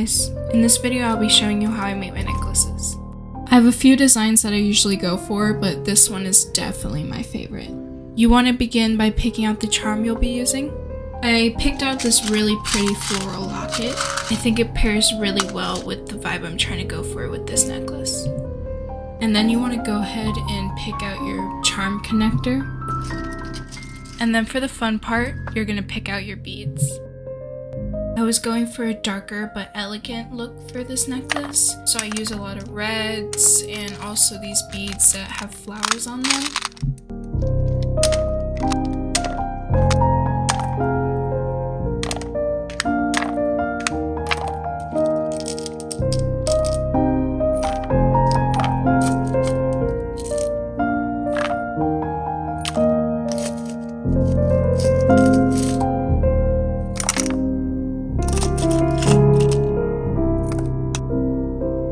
guys, in this video I'll be showing you how I make my necklaces. I have a few designs that I usually go for, but this one is definitely my favorite. You want to begin by picking out the charm you'll be using. I picked out this really pretty floral locket. I think it pairs really well with the vibe I'm trying to go for with this necklace. And then you want to go ahead and pick out your charm connector. And then for the fun part, you're going to pick out your beads. I was going for a darker but elegant look for this necklace, so I use a lot of reds and also these beads that have flowers on them.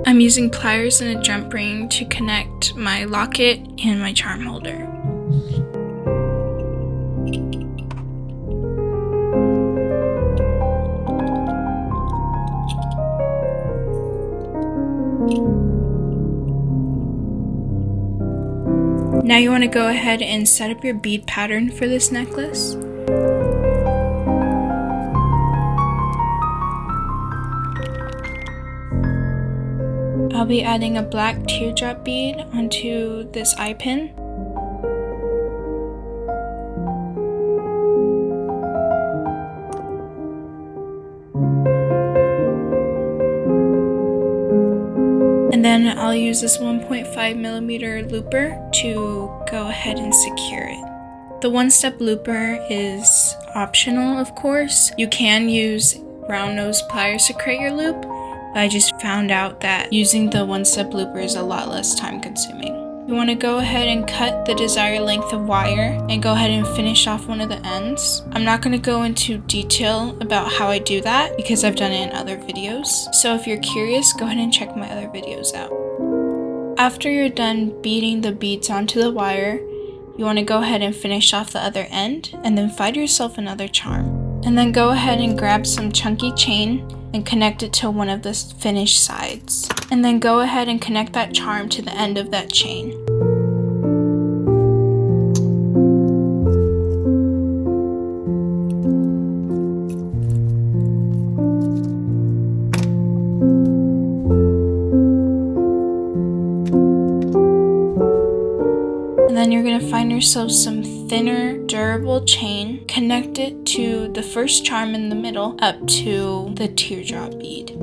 I'm using pliers and a jump ring to connect my locket and my charm holder. Now you want to go ahead and set up your bead pattern for this necklace. I'll be adding a black teardrop bead onto this eye pin. And then I'll use this 1.5mm looper to go ahead and secure it. The one-step looper is optional, of course. You can use round nose pliers to create your loop. I just found out that using the one-step looper is a lot less time consuming. You want to go ahead and cut the desired length of wire and go ahead and finish off one of the ends. I'm not going to go into detail about how I do that because I've done it in other videos. So if you're curious, go ahead and check my other videos out. After you're done beading the beads onto the wire, you want to go ahead and finish off the other end and then find yourself another charm. And then go ahead and grab some chunky chain and connect it to one of the finished sides. And then go ahead and connect that charm to the end of that chain. And then you're going to find yourself some thinner, durable chain, connect it to the first charm in the middle up to the teardrop bead.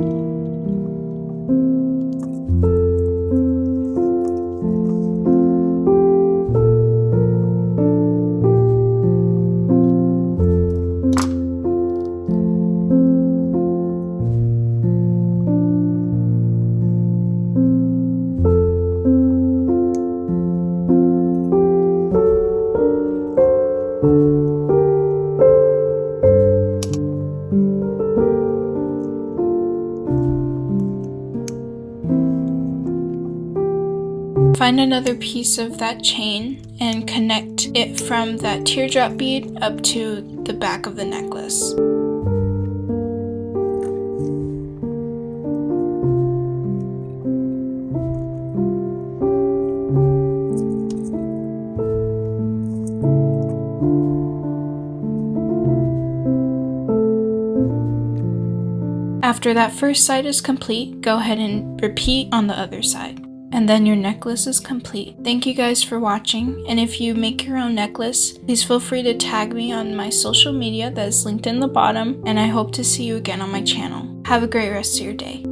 Find another piece of that chain and connect it from that teardrop bead up to the back of the necklace. After that first side is complete, go ahead and repeat on the other side. And then your necklace is complete. Thank you guys for watching, and if you make your own necklace, please feel free to tag me on my social media that is linked in the bottom, and I hope to see you again on my channel. Have a great rest of your day.